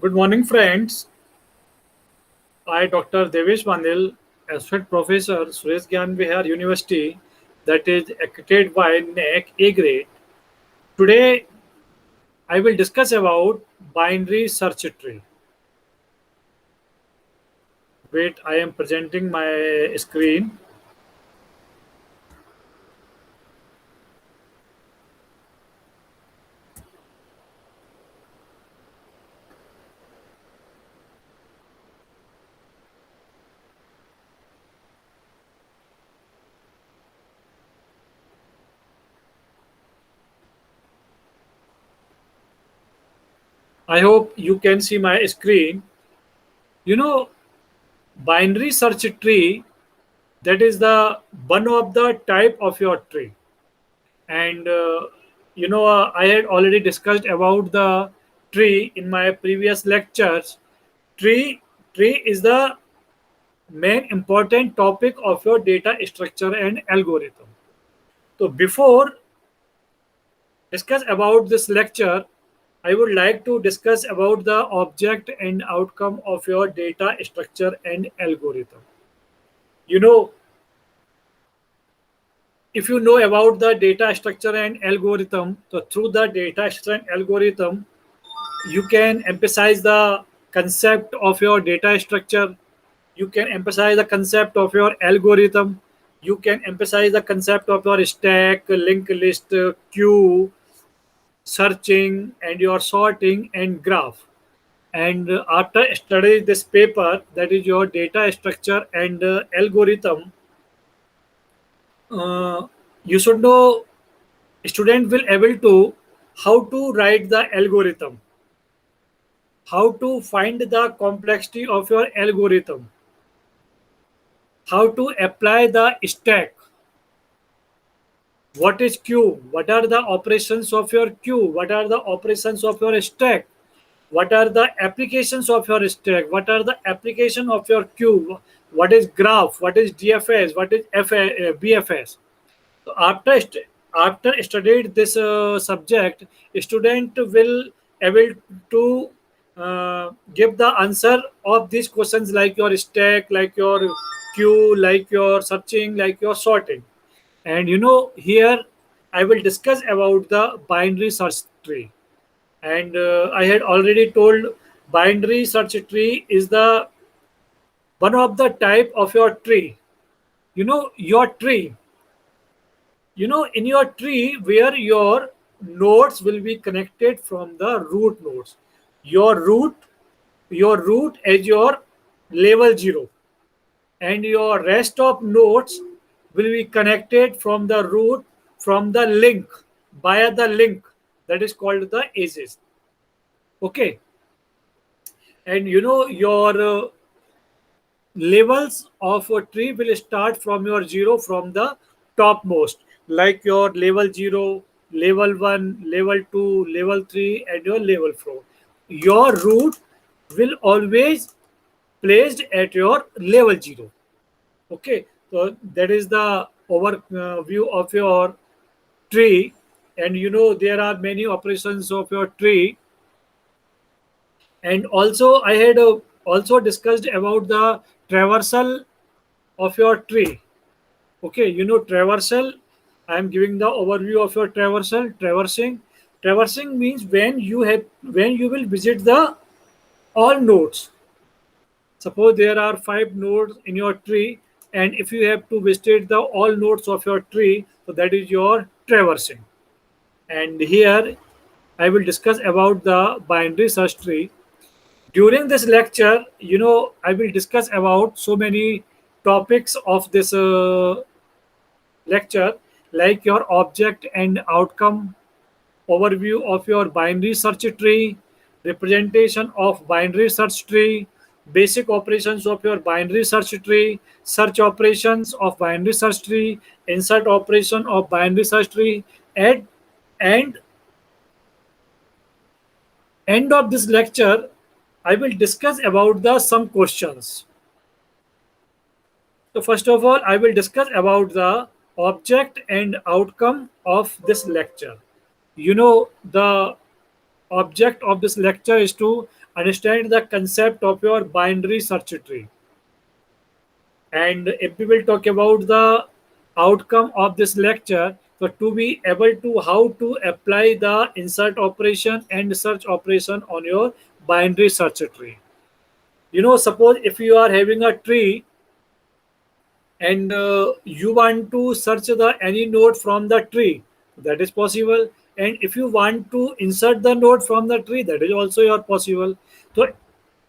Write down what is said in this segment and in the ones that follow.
Good morning, friends. I, Dr. Devesh Bandil, Associate Professor, Suresh Gyan Vihar University, that is accredited by NEC A grade. Today, I will discuss about binary search tree. Wait, I am presenting my screen. I hope you can see my screen. You know, binary search tree, that is the one of the type of your tree. And I had already discussed about the tree in my previous lectures. Tree tree is the main important topic of your data structure and algorithm. So before discuss about this lecture, I would like to discuss about the object and outcome of your data structure and algorithm. you know if you know about the data structure and algorithm, so through the data structure and algorithm, you can emphasize the concept of your data structure. You can emphasize the concept of your algorithm. You can emphasize the concept of your stack, linked list, queue, searching, and your sorting and graph. And after studying this paper, that is your data structure and algorithm, uh, you should know, student will able to how to write the algorithm, how to find the complexity of your algorithm, how to apply the stack, what is queue, what are the operations of your queue, what are the operations of your stack, what are the applications of your stack, what are the application of your queue, what is graph, what is dfs, what is bfs. So after studied this subject, student will able to give the answer of these questions like your stack, like your queue, like your searching, like your sorting. And here I will discuss about the binary search tree. And I had already told binary search tree is the one of the type of your tree. Your tree, in your tree where your nodes will be connected from the root nodes. Your root is your level 0, and your rest of nodes will be connected from the root, from the link, via the link that is called the edges. Okay. And your levels of a tree will start from your 0, from the topmost, like your level 0, level 1, level 2, level 3, and your level 4. Your root will always placed at your level 0. Okay, so that is the overview of your tree. And there are many operations of your tree. And also I had also discussed about the traversal of your tree. Okay, traversal. I am giving the overview of your traversal. Traversing means when you will visit the all nodes. Suppose there are 5 nodes in your tree, and if you have to visit the all nodes of your tree, so that is your traversing. And here I will discuss about the binary search tree. During this lecture, I will discuss about so many topics of this lecture, like your object and outcome, overview of your binary search tree, representation of binary search tree, basic operations of your binary search tree, search operations of binary search tree, insert operation of binary search tree. And and end of this lecture, I will discuss about the some questions. So first of all, I will discuss about the object and outcome of this lecture. The object of this lecture is to understand the concept of your binary search tree. And if we will talk about the outcome of this lecture, so to be able to how to apply the insert operation and search operation on your binary search tree. Suppose if you are having a tree and you want to search the any node from the tree, that is possible. And if you want to insert the node from the tree, that is also your possible. So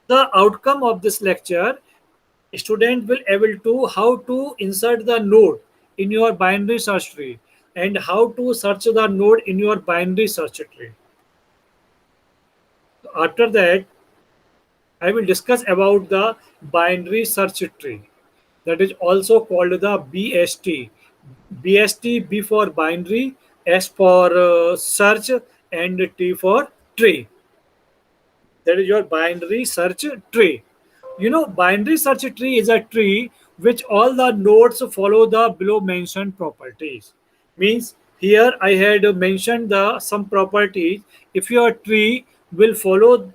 the outcome of this lecture, student will able to how to insert the node in your binary search tree and how to search the node in your binary search tree. After that, I will discuss about the binary search tree, that is also called the BST. BST, B for binary, S for search, and T for tree. That is your binary search tree. Binary search tree is a tree which all the nodes follow the below mentioned properties. Means here I had mentioned the some properties. If your tree will follow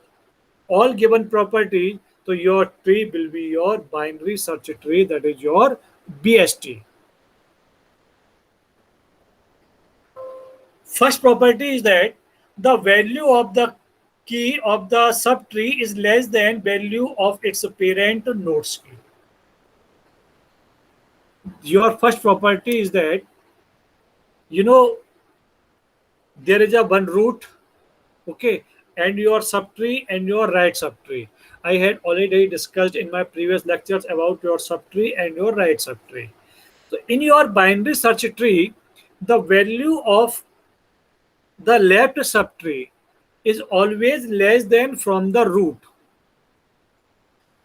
all given properties, so your tree will be your binary search tree, that is your BST. First property is that the value of the key of the subtree is less than value of its parent node's key. Your first property is that you know there is a one root, okay, and your subtree and your right subtree. I had already discussed in my previous lectures about your subtree and your right subtree. So in your binary search tree, the value of the left subtree is always less than from the root,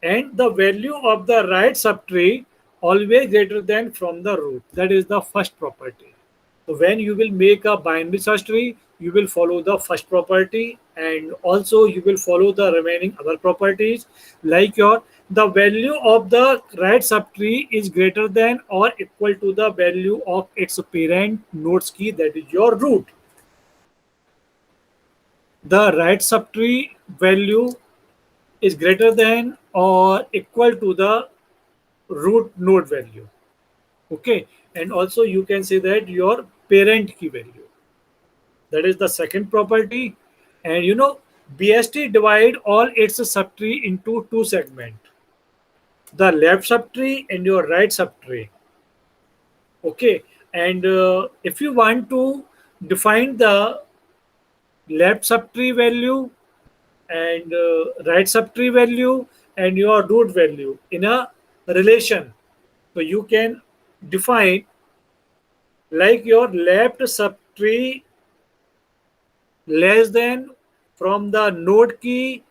and the value of the right subtree always greater than from the root. That is the first property. So when you will make a binary search tree, you will follow the first property, and also you will follow the remaining other properties, like your the value of the right subtree is greater than or equal to the value of its parent node's key, that is your root. The right subtree value is greater than or equal to the root node value, okay, and also you can say that your parent key value, that is the second property. And BST divide all its subtree into two segments, the left subtree and your right subtree, okay. And if you want to define the left subtree value and right subtree value and your root value in a relation, so you can define like your left subtree less than from the node key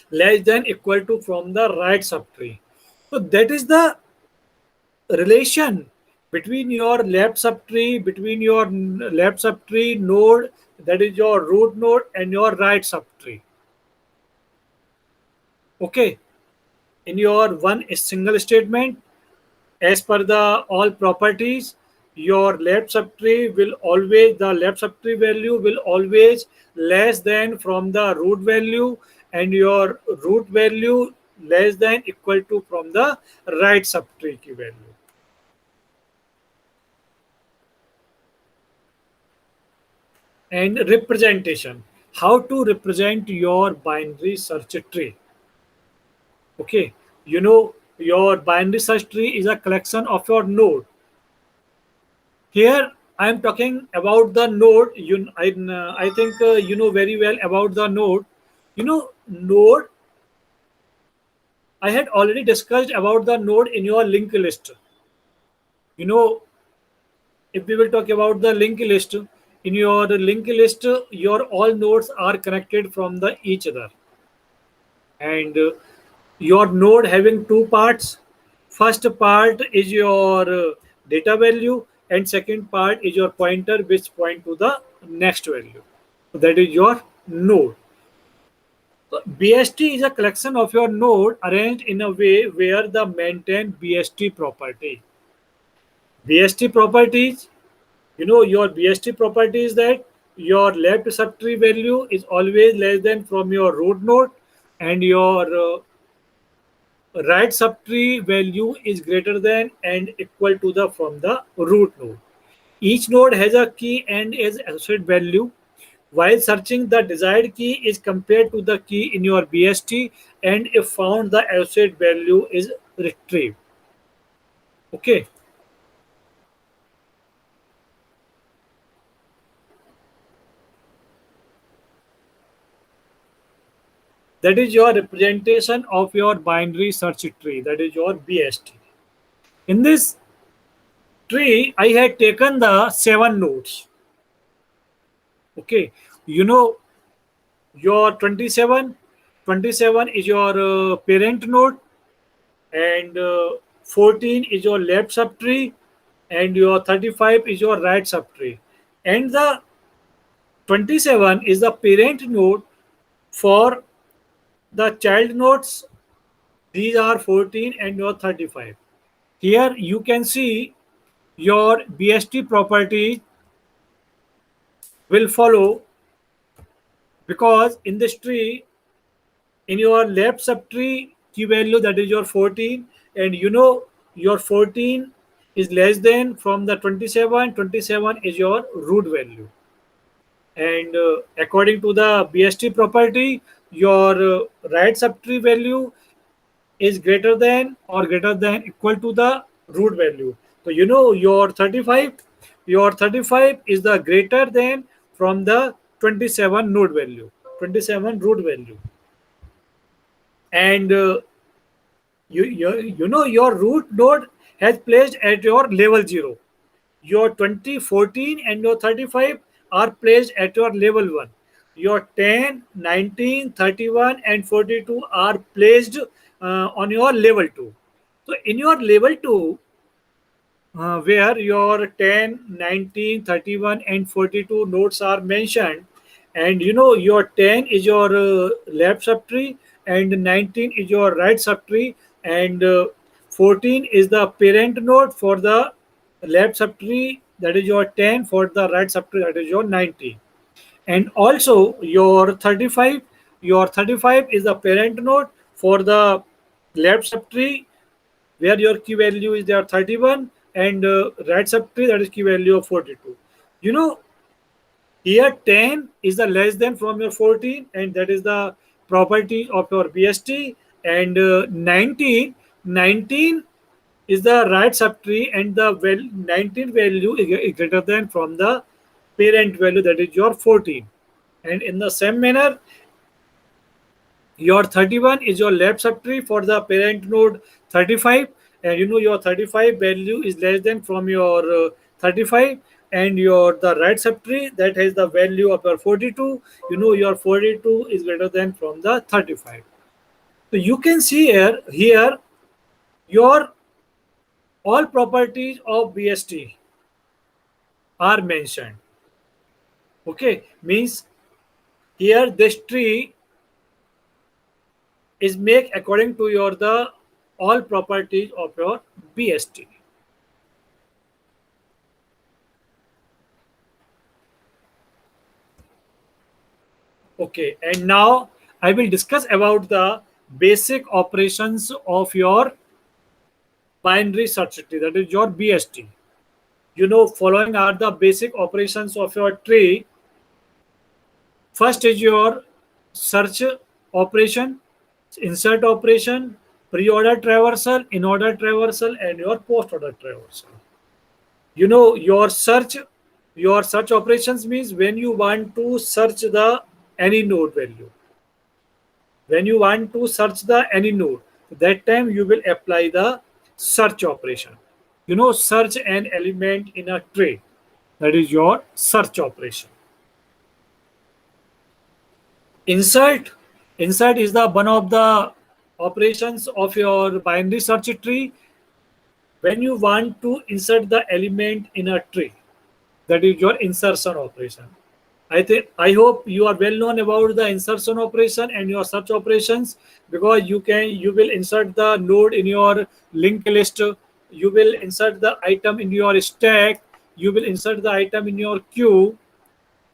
less than equal to from the right subtree. So that is the relation between your left subtree node, that is your root node, and your right subtree, okay. In your one single statement, as per the all properties, your left subtree will always the left subtree value will always less than from the root value, and your root value less than equal to from the right subtree key value. And representation, how to represent your binary search tree, okay. Your binary search tree is a collection of your node. Here I am talking about the node. I think you know very well about the node. Node, I had already discussed about the node in your linked list. You know, if we will talk about the linked list, in your linked list, your all nodes are connected from the each other, and your node having two parts. First part is your data value, and second part is your pointer which point to the next value. So that is your node. So BST is a collection of your node arranged in a way where the maintain BST property. BST properties, your BST property is that your left subtree value is always less than from your root node, and your right subtree value is greater than and equal to the from the root node. Each node has a key and is associated value. While searching, the desired key is compared to the key in your BST, and if found, the associated value is retrieved. Okay, that is your representation of your binary search tree. That is your BST. In this tree, I had taken the 7 nodes. Okay, you know your 27 is your parent node, and 14 is your left subtree, and your 35 is your right subtree, and the 27 is the parent node for the child nodes. These are 14 and your 35. Here you can see your BST properties will follow, because in this tree, in your left subtree key value, that is your 14, and your 14 is less than from the 27. 27 is your root value, and according to the BST property, your right subtree value is greater than equal to the root value. So your 35 is the greater than from the 27 node value, 27 root value, and your root node has placed at your level 0. Your 20, 14 and your 35 are placed at your level 1. Your 10, 19, 31 and 42 are placed on your level 2. So in your level 2, where your 10, 19, 31 and 42 nodes are mentioned, and your 10 is your left subtree, and 19 is your right subtree, and 14 is the parent node for the left subtree, that is your 10, for the right subtree, that is your 19, and also your 35 is the parent node for the left subtree, where your key value is there 31, and right subtree, that is key value of 42. you know Here 10 is the less than from your 14, and that is the property of your BST, and 19 is the right subtree, and the 19 value is greater than from the parent value, that is your 14. And in the same manner, your 31 is your left subtree for the parent node 35, and your 35 value is less than from your 35, and your the right subtree that has the value of your 42. Your 42 is greater than from the 35. So you can see here your all properties of BST are mentioned. Okay, means here this tree is make according to your the all properties of your BST. Okay, and now I will discuss about the basic operations of your binary search tree, that is your BST. Following are the basic operations of your tree. First is your search operation, insert operation, pre-order traversal, in-order traversal, and your post-order traversal. Your search operations means when you want to search the any node value. When you want to search the any node, that time you will apply the search operation. Search an element in a tree. That is your search operation. Insert. Insert is the one of the operations of your binary search tree when you want to insert the element in a tree. That is your insertion operation. I hope you are well known about the insertion operation and your search operations, because you will insert the node in your linked list, you will insert the item in your stack, you will insert the item in your queue.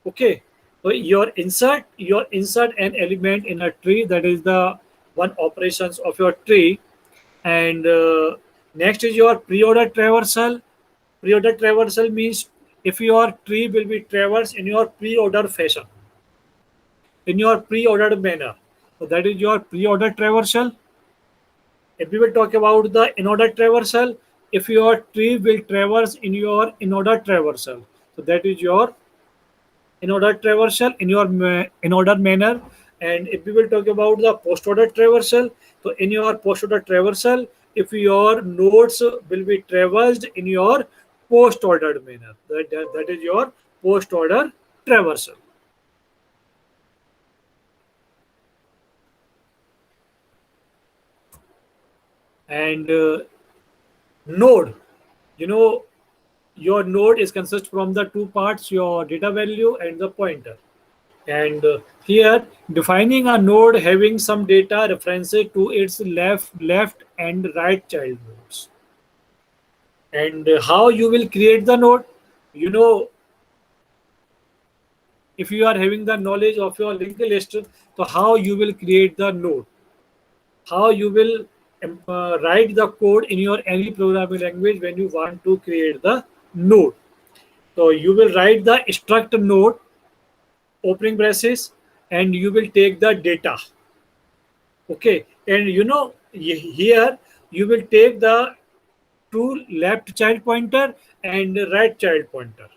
Okay, so your insert an element in a tree. That is the one operations of your tree. And next is your pre-order traversal. Pre-order traversal means if your tree will be traversed in your pre-order fashion, in your pre-ordered manner. So that is your pre-order traversal. If we will talk about the in-order traversal, if your tree will traverse in your in-order traversal, so that is your in-order traversal in your in-order manner. And if we will talk about the post-order traversal, so in your post-order traversal, if your nodes will be traversed in your post-ordered manner, that is your post-order traversal. And node, you know, your node is consist from the two parts, your data value and the pointer. And here defining a node having some data references to its left and right child nodes. And how you will create the node, you know, if you are having the knowledge of your linked list, so how you will create the node, how you will write the code in your any programming language when you want to create the node. So you will write the struct node opening braces, and you will take the data. Okay, and here you will take the two left child pointer and right child pointer.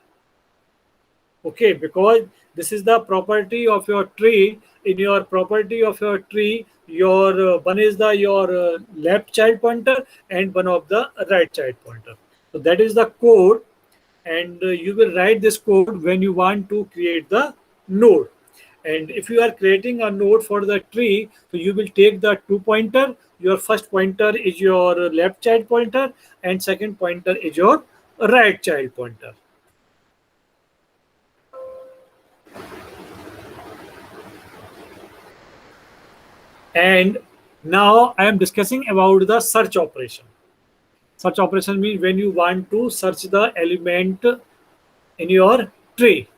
Okay, because this is the property of your tree. In your property of your tree, your one is the your left child pointer and one of the right child pointer. So that is the code, and you will write this code when you want to create the node. And if you are creating a node for the tree, so you will take the two pointer. Your first pointer is your left child pointer, and second pointer is your right child pointer. And now I am discussing about the search operation. Search operation means when you want to search the element in your tree.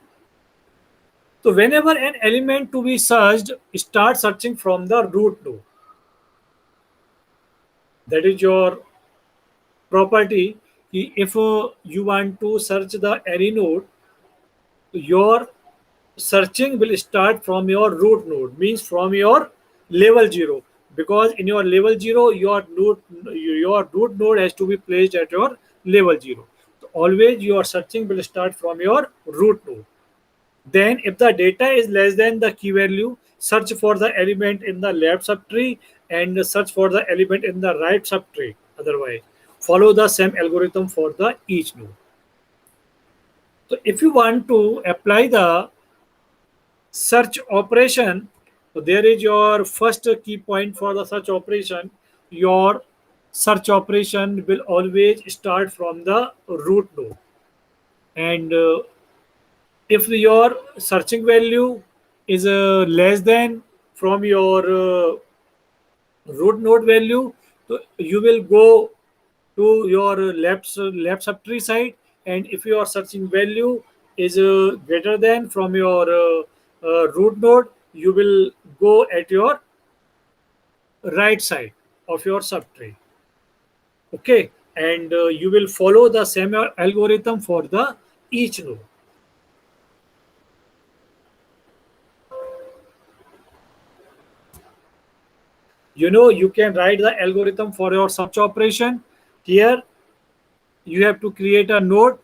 So whenever an element to be searched, start searching from the root node. That is your property. If you want to search the any node, your searching will start from your root node, means from your level 0, because in your level 0 your root node has to be placed at your level 0. So always your searching will start from your root node. Then if the data is less than the key value, search for the element in the left subtree and search for the element in the right subtree. Otherwise, follow the same algorithm for the each node. So if you want to apply the search operation, so there is your first key point for the search operation. Your search operation will always start from the root node. And if your searching value is less than from your root node value, so you will go to your left subtree side. And if your searching value is greater than from your root node, you will go at your right side of your subtree. Okay, and you will follow the same algorithm for the each node. You can write the algorithm for your search operation. Here you have to create a node,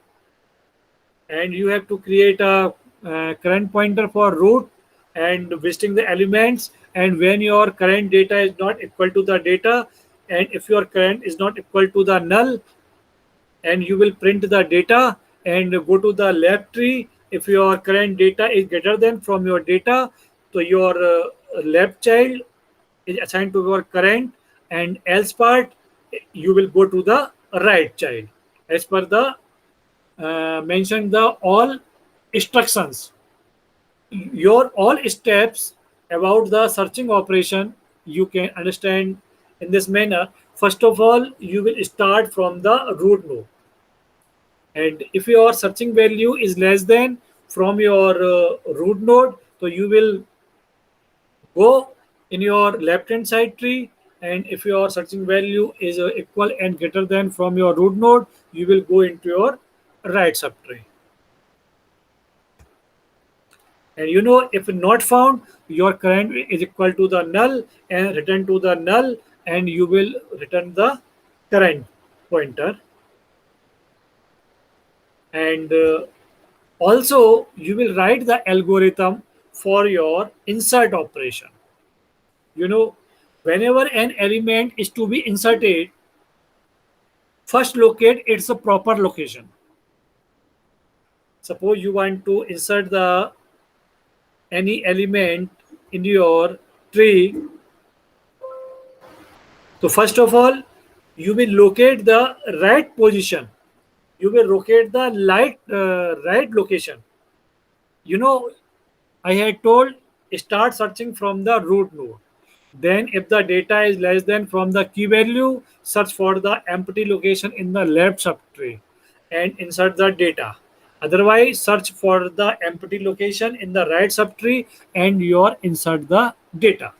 and you have to create a current pointer for root and visiting the elements. And when your current data is not equal to the data, and if your current is not equal to the null, and you will print the data and go to the left tree. If your current data is greater than from your data, so your left child is assigned to your current, and else part you will go to the right child as per the mentioned the all instructions. Your all steps about the searching operation you can understand in this manner. First of all, you will start from the root node, and if your searching value is less than from your root node, so you will go in your left hand side tree, and if your searching value is equal and greater than from your root node, you will go into your right subtree. And if not found, your current is equal to the null, and return to the null, and you will return the current pointer. And also you will write the algorithm for your insert operation. Whenever an element is to be inserted, first locate its proper location. Suppose you want to insert the any element in your tree. So first of all, you will locate the right position. You will locate the right location. You know, I had told start searching from the root node. Then, if the data is less than from the key value, search for the empty location in the left subtree and insert the data. Otherwise, search for the empty location in the right subtree and your insert the data.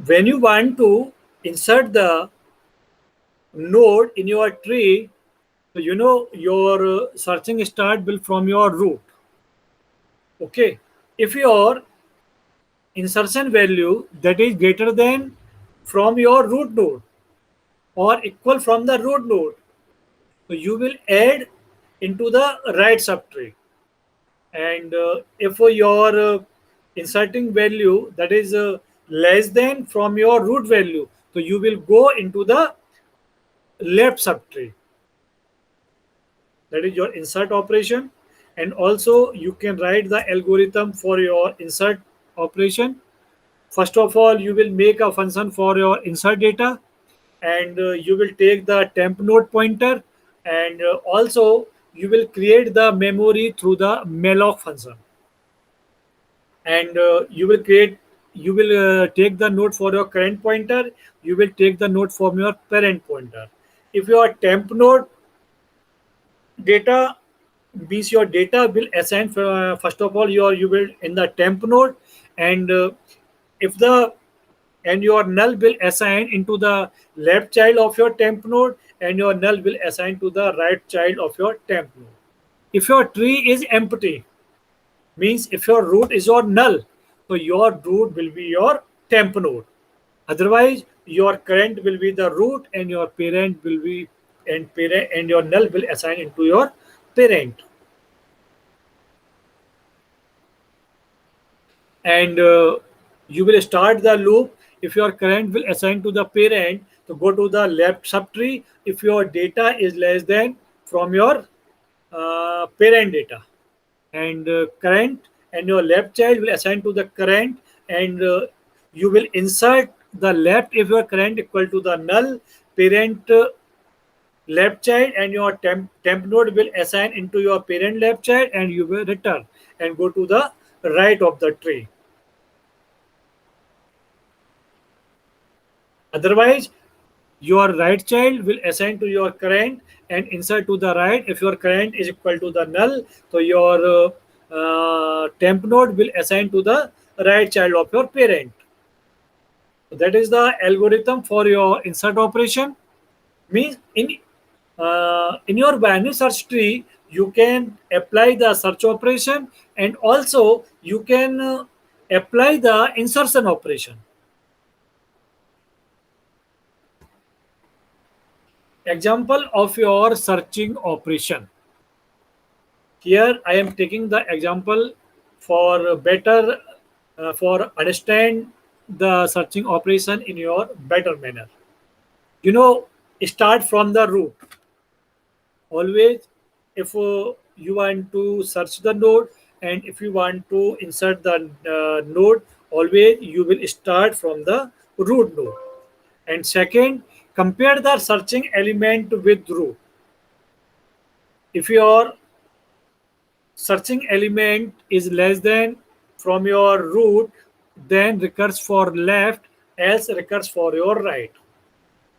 When you want to insert the node in your tree, so your searching start will from your root. Okay, if your insertion value that is greater than from your root node or equal from the root node, so you will add into the right subtree. And if your inserting value that is less than from your root value, so you will go into the left subtree. That is your insert operation. And also you can write the algorithm for your insert operation. First of all, you will make a function for your insert data, and you will take the temp node pointer, and also you will create the memory through the malloc function. And you will take the node for your current pointer, you will take the node from your parent pointer. If your temp node data means your data will assign first of all you will in the temp node, and if the and your null will assign into the left child of your temp node, and your null will assign to the right child of your temp node. If your tree is empty, means if your root is your null, so your root will be your temp node. Otherwise, your current will be the root, and your parent will be and your null will assign into your parent. And you will start the loop. If your current will assign to the parent, to go to the left subtree if your data is less than from your parent data. And current and your left child will assign to the current, and you will insert the left if your current equal to the null parent left child, and your temp node will assign into your parent left child, and you will return and go to the right of the tree. Otherwise, your right child will assign to your current and insert to the right. If your current is equal to the null, so your temp node will assign to the right child of your parent. So that is the algorithm for your insert operation. Means in your binary search tree, you can apply the search operation, and also you can apply the insertion operation. Example of your searching operation. Here I am taking the example for better for understand the searching operation in your better manner. You know, start from the root. Always, if you want to search the node and if you want to insert the node, always you will start from the root node. And second, compare the searching element with root. If your searching element is less than from your root, then recurs for left, else recurs for your right.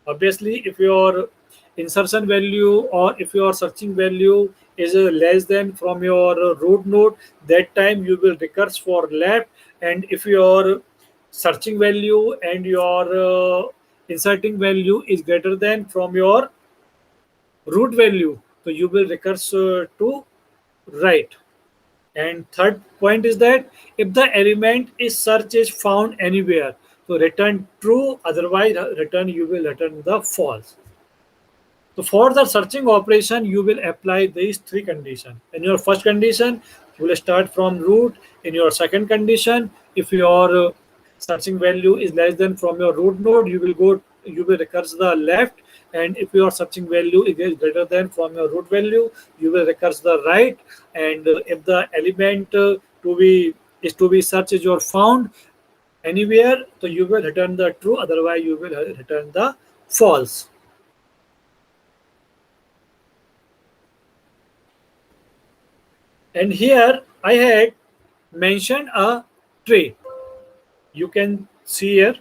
Obviously, if your insertion value or if your searching value is less than from your root node, that time you will recurse for left. And if your searching value and your inserting value is greater than from your root value, so you will recurse to right. And third point is that if the element is search is found anywhere, so return true, otherwise return you will return the false. So for the searching operation, you will apply these three conditions. In your first condition, you will start from root. In your second condition, if your searching value is less than from your root node, you will recurse the left. And if your searching value is greater than from your root value, you will recurse the right. And if the element to be searched is or found anywhere, so you will return the true. Otherwise, you will return the false. And here I had mentioned a tree. You can see here.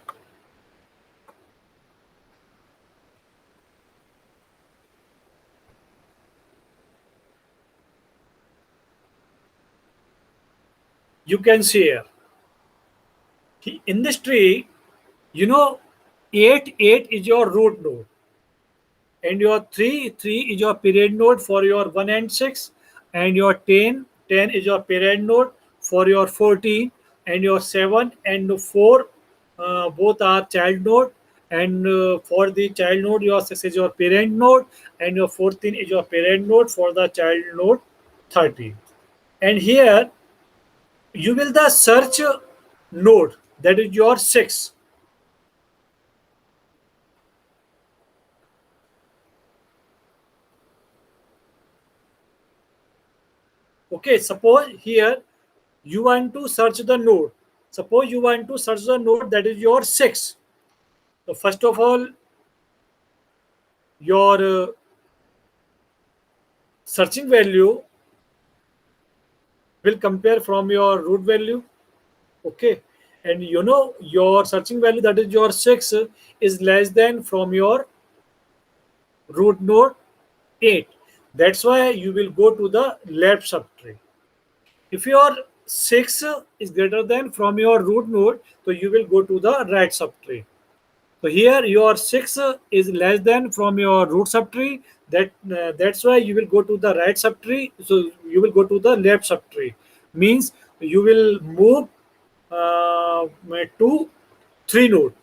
You can see here. In this tree, you know, 8 is your root node, and your 3 is your period node for your 1 and 6, and your 10 is your period node for your 14, and your 7 and 4 both are child node. And for the child node, your 6 is your parent node, and your 14 is your parent node for the child node 30. And here you will the search node, that is your 6. Okay, suppose here you want to search the node. Suppose you want to search the node that is your 6. So first of all, your searching value will compare from your root value. Okay, and you know your searching value that is your 6 is less than from your root node 8. That's why you will go to the left subtree. If your 6 is greater than from your root node, so you will go to the right subtree. So here your 6 is less than from your root subtree. That's why you will go to the right subtree. So you will go to the left subtree. Means you will move to 3 node.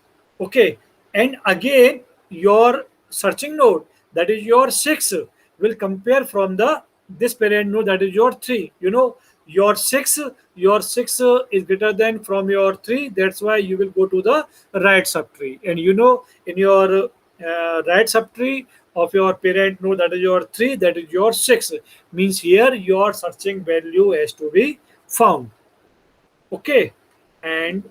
Okay, and again your searching node that is your 6 will compare from the this parent node that is your 3. You know your 6 is greater than from your 3. That's why you will go to the right subtree. And you know in your right subtree of your parent node that is your 3, that is your 6. Means here your searching value has to be found. Okay, and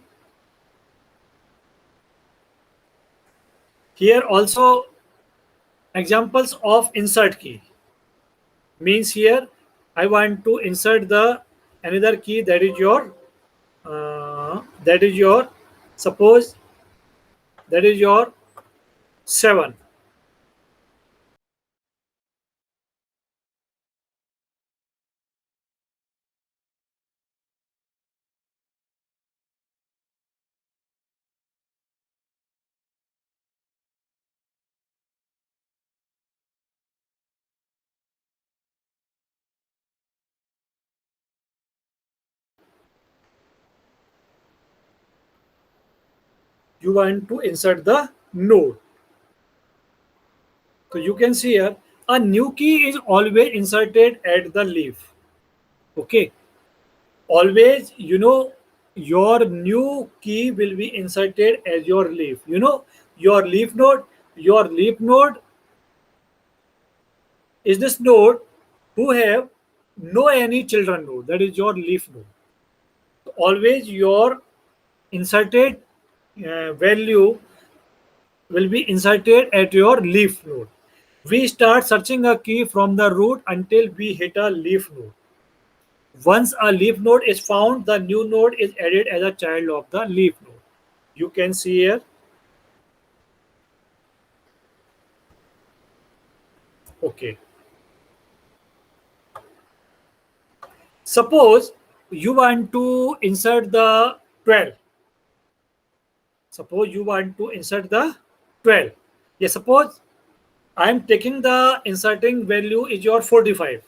here also examples of insert key. Means here I want to insert the another key that is your suppose that is your 7. You want to insert the node. So you can see here a new key is always inserted at the leaf. Okay, Always, your new key will be inserted as your leaf. Your leaf node. Your leaf node is this node who have no any children node. That is your leaf node. Always your inserted value will be inserted at your leaf node. We start searching a key from the root until we hit a leaf node. Once a leaf node is found, the new node is added as a child of the leaf node. You can see here. Okay. Suppose you want to insert the 12. Suppose you want to insert the 12. Yeah, suppose I am taking the inserting value is your 45.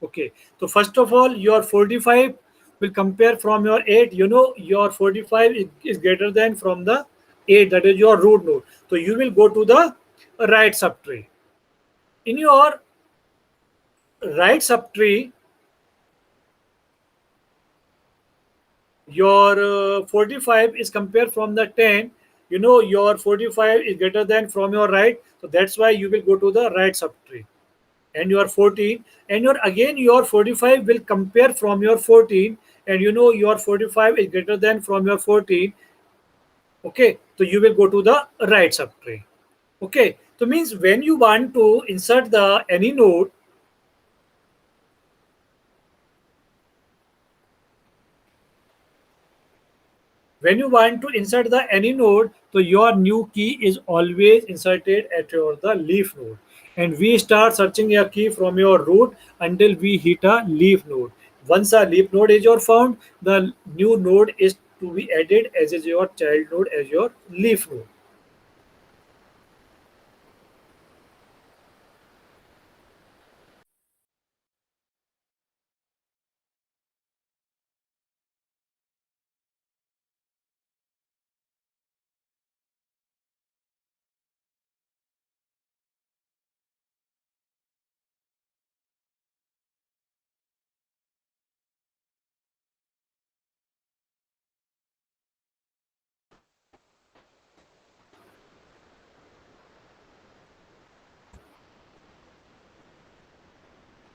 Okay. So first of all, your 45 will compare from your 8. Your 45 is greater than from the 8. That is your root node. So you will go to the right subtree. In your right subtree, your 45 is compared from the 10. Your 45 is greater than from your right. So that's why you will go to the right subtree. And your 14, and your 45 will compare from your 14, and your 45 is greater than from your 14. Okay, so you will go to the right subtree. Okay, so means when you want to insert the any node, when you want to insert the any node, so your new key is always inserted at your the leaf node. And we start searching a key from your root until we hit a leaf node. Once a leaf node is your found, the new node is to be added as is your child node as your leaf node.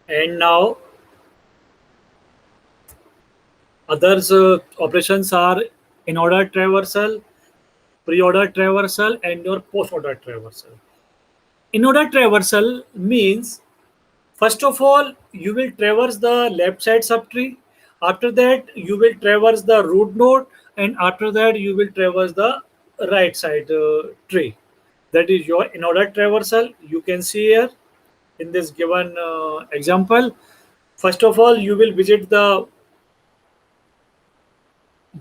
And now others operations are in order traversal, pre-order traversal, and your post-order traversal. In order traversal means first of all, you will traverse the left side subtree. After that, you will traverse the root node, and after that, you will traverse the right side tree. That is your in order traversal. You can see here in this given example. First of all, you will visit the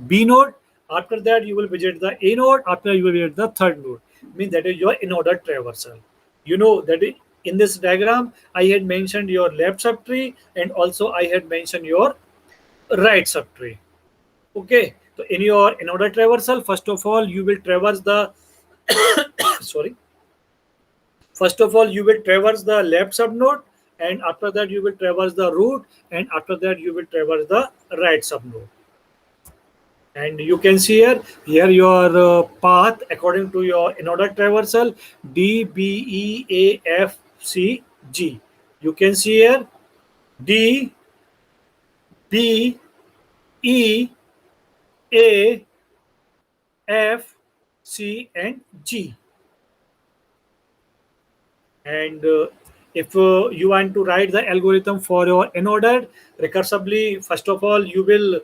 B node. After that, you will visit the A node. After you will visit the third node. Means that is your in order traversal. That in this diagram, I had mentioned your left subtree, and also I had mentioned your right subtree. Okay. So in your in order traversal, first of all, you will traverse the sorry. First of all, you will traverse the left subnode, and after that, you will traverse the root, and after that, you will traverse the right subnode. And you can see here your path according to your in order traversal DBEAFCG. You can see here DBEAFC and G. And if you want to write the algorithm for your in order recursively, first of all you will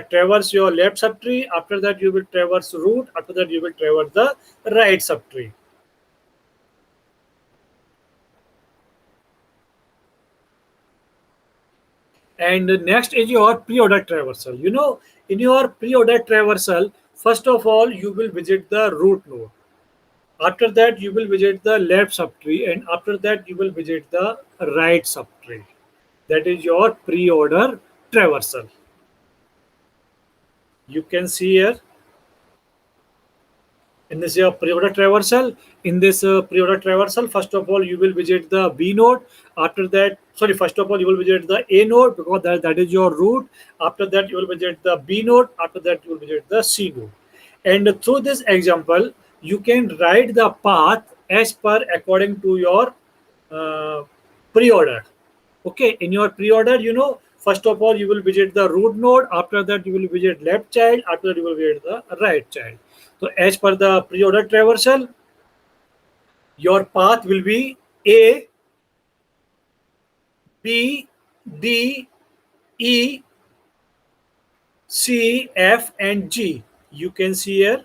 traverse your left subtree. After that you will traverse root. After that you will traverse the right subtree. And next is your pre-order traversal. In your pre-order traversal, first of all you will visit the root node. After that you will visit the left subtree, and after that you will visit the right subtree. That is your pre-order traversal. You can see here in this pre-order traversal. In this pre-order traversal, first of all you will visit the B node. After that sorry, first of all you will visit the A node because that is your root. After that you will visit the B node. After that you will visit the C node. And through this example you can write the path as per according to your uh, pre-order. Okay, in your pre-order, first of all you will visit the root node. After that you will visit left child. After that you will visit the right child. So as per the pre-order traversal, your path will be A, B, D, E, C, F, and G. You can see here.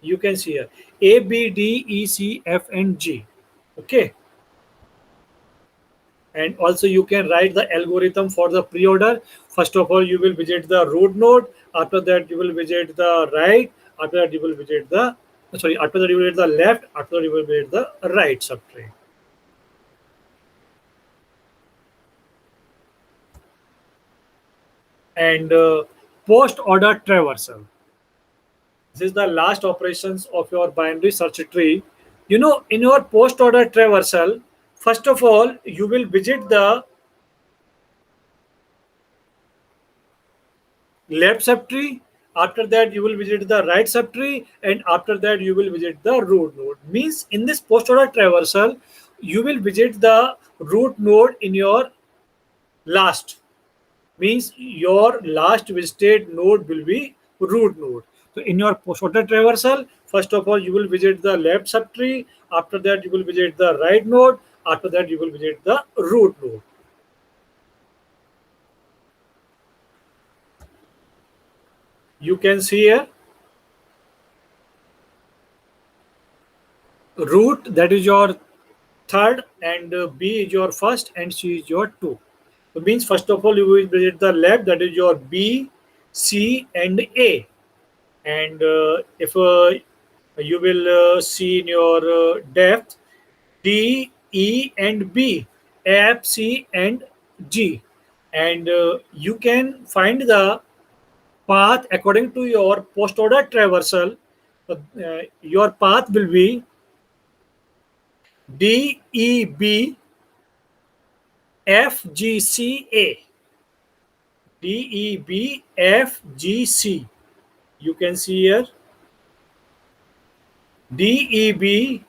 You can see here A, B, D, E, C, F, and G. Okay. And also you can write the algorithm for the pre-order. First of all, you will visit the root node. After that, you will visit the right. After that, you will visit the sorry. After that, you will visit the left. After that, you will visit the right subtree. And post-order traversal. This is the last operations of your binary search tree. In your post-order traversal, first of all, you will visit the left subtree. After that you will visit the right subtree, and after that you will visit the root node. Means in this post order traversal you will visit the root node in your last. Means your last visited node will be root node. So in your post order traversal, first of all you will visit the left subtree. After that you will visit the right node. After that you will visit the root node. You can see here root, that is your third, and B is your first, and C is your two. So means first of all you will visit the left, that is your B, C, and A. And if you will see in your depth D, E, and B, F, C, and G. And you can find the path according to your post order traversal. Your path will be D, E, B, F, G, C, A. D, E, B, F, G, C. You can see here D, E, B,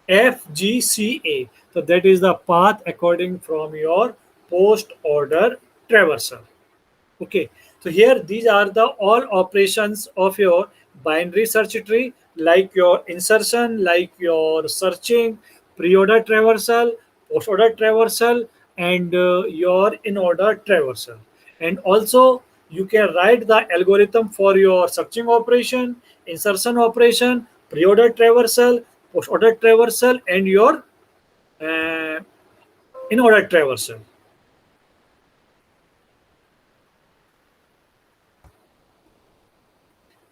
F, G, C, A. So that is the path according from your post order traversal. Okay, so here these are the all operations of your binary search tree, like your insertion, like your searching, pre-order traversal, post-order traversal, and your in-order traversal. And also you can write the algorithm for your searching operation, insertion operation, pre-order traversal, post-order traversal, and your uh, in-order traversal.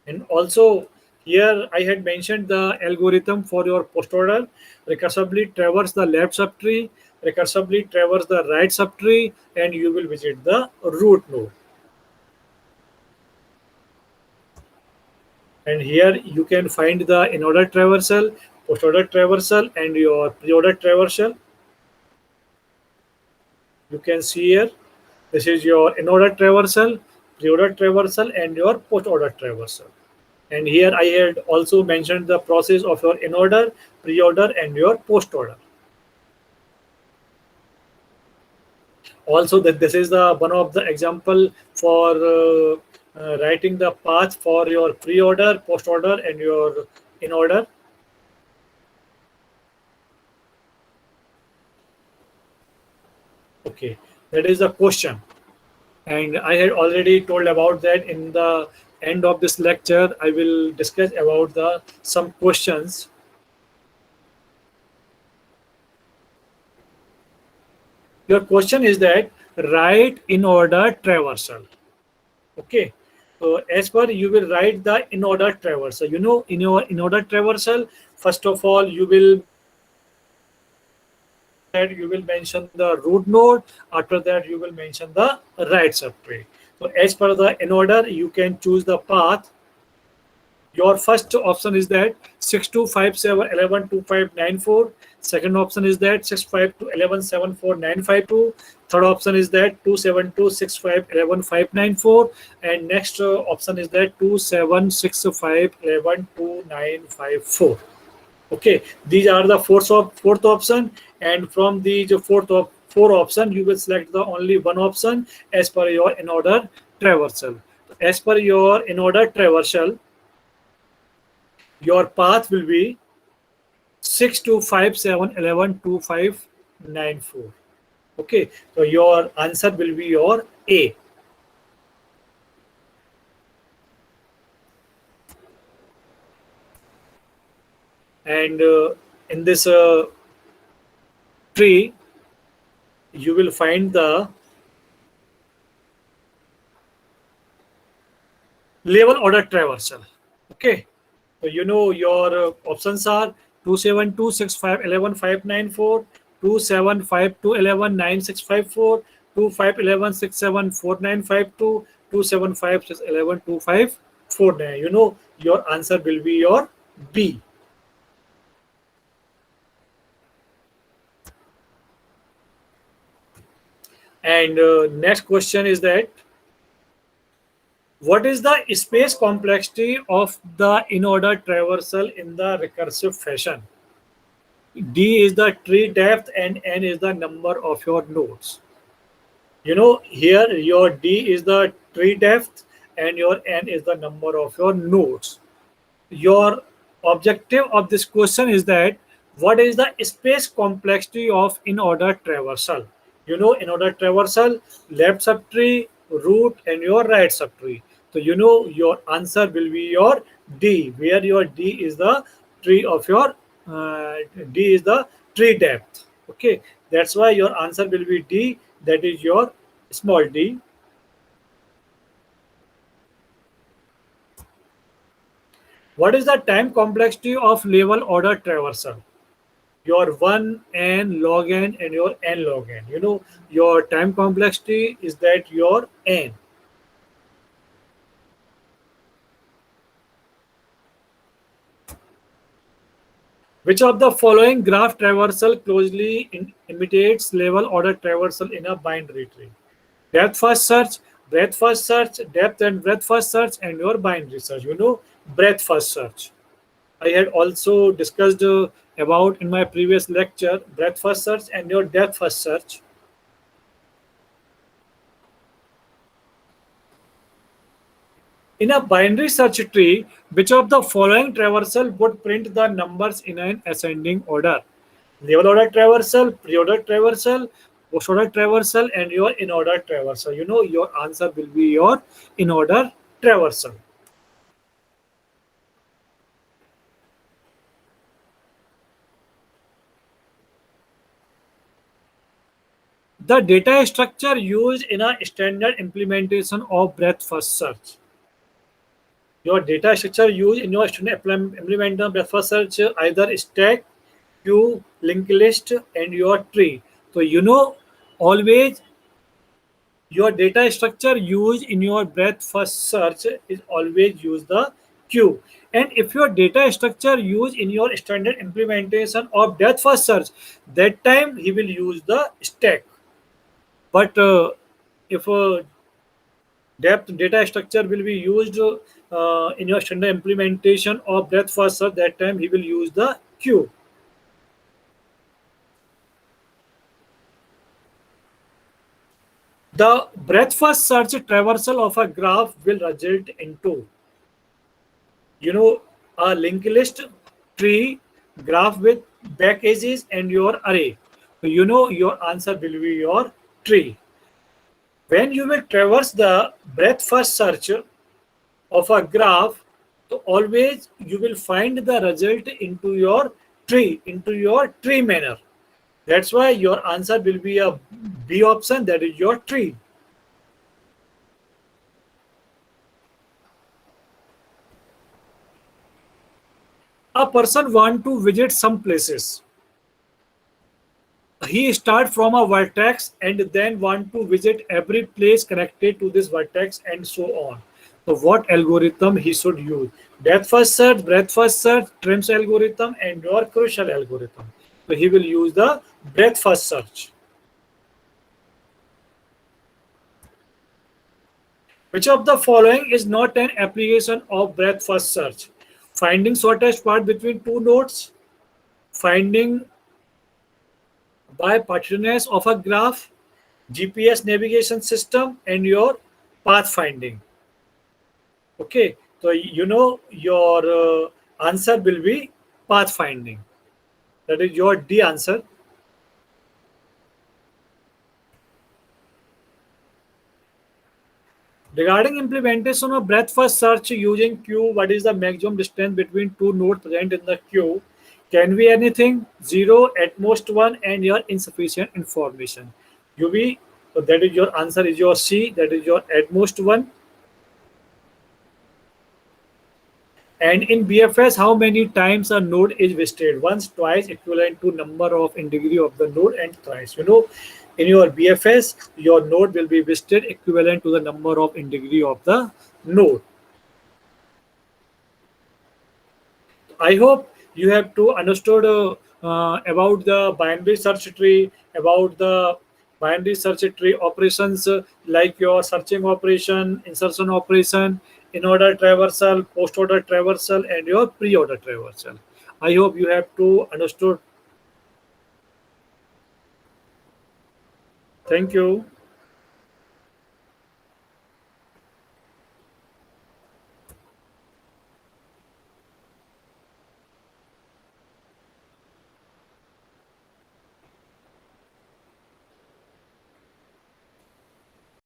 And also here I had mentioned the algorithm for your post order. Recursively traverse the left subtree, recursively traverse the right subtree, and you will visit the root node. And here you can find the in order traversal, post order traversal, and your pre order traversal. You can see here this is your in order traversal, pre order traversal, and your post order traversal. And here I had also mentioned the process of your in order, pre order, and your post order. Also, that this is the one of the example for writing the path for your pre order, post order, and your in order. Okay, that is the question. And I had already told about that in the end of this lecture. I will discuss about the some questions. Your question is that write in order traversal. Okay. So as per you will write the in order traversal. In your in order traversal, first of all you will mention the root node. After that you will mention the right subtree. So as per the in order, you can choose the path. Your first option is that 6257112594. Second option is that 6521174952. Third option is that 27265115594. And next option is that 2765112954. Okay, these are the fourth option, and from the four option, you will select the only one option as per your in order traversal. As per your in order traversal, your path will be 6257112594. Okay, so your answer will be your A. And in this tree, you will find the level order traversal. Okay, so you know your options are 27265115594, 2752119654, 2511674952, 275611254. You know your answer will be your B. And next question is that what is the space complexity of the in-order traversal in the recursive fashion? D is the tree depth and N is the number of your nodes. You know, here your D is the tree depth and your N is the number of your nodes. Your objective of this question is that what is the space complexity of in-order traversal? You know, in-order traversal, left subtree, root, and your right subtree. So you know your answer will be your D, where your D is the tree of your D is the tree depth. Okay, that's why your answer will be D. That is your small d. What is the time complexity of level order traversal? Your 1 n log n and your n log n. You know, your time complexity is that your n. Which of the following graph traversal closely imitates level order traversal in a binary tree? Depth first search, breadth first search, depth and breadth first search, and your binary search. You know, breadth first search. I had also discussed about in my previous lecture breadth first search and your depth first search. In a binary search tree, which of the following traversal would print the numbers in an ascending order? Level order traversal, pre-order traversal, post-order traversal, and your in-order traversal. You know your answer will be your in-order traversal. The data structure used in a standard implementation of breadth first search. Your data structure used in your standard implementation of breadth first search either stack, queue, linked list, and your tree. So you know always your data structure used in your breadth first search is always use the queue. And if your data structure used in your standard implementation of depth first search, that time he will use the stack. But if depth data structure will be used in your standard implementation of breadth first search, that time he will use the queue. The breadth first search traversal of a graph will result into, you know, a linked list, tree, graph with back edges, and your array. So you know your answer will be your tree. When you will traverse the breadth first search of a graph, so always you will find the result into your tree manner. That's why your answer will be a B option, that is your tree. A person want to visit some places. He start from a vertex and then want to visit every place connected to this vertex and so on. So what algorithm he should use? Depth first search, breadth first search, trims algorithm, and your crucial algorithm. So he will use the breadth first search. Which of the following is not an application of breadth first search? Finding shortest path between two nodes, finding by partitioners of a graph, GPS navigation system, and your path finding. Okay, so your answer will be path finding. That is your D answer. Regarding implementation of breadth first search using queue, what is the maximum distance between two nodes present in the queue? Can be anything, zero, at most one, and your insufficient information. UV, so that is your answer is your C, that is your at most one. And in BFS, how many times a node is visited? Once, twice, equivalent to number of in degree of the node, and thrice. In your BFS, your node will be visited equivalent to the number of in degree of the node. I hope you have to understood about the binary search tree, about the binary search tree operations like your searching operation, insertion operation, in order traversal, post order traversal, and your pre order traversal. I hope you have to understood. Thank you.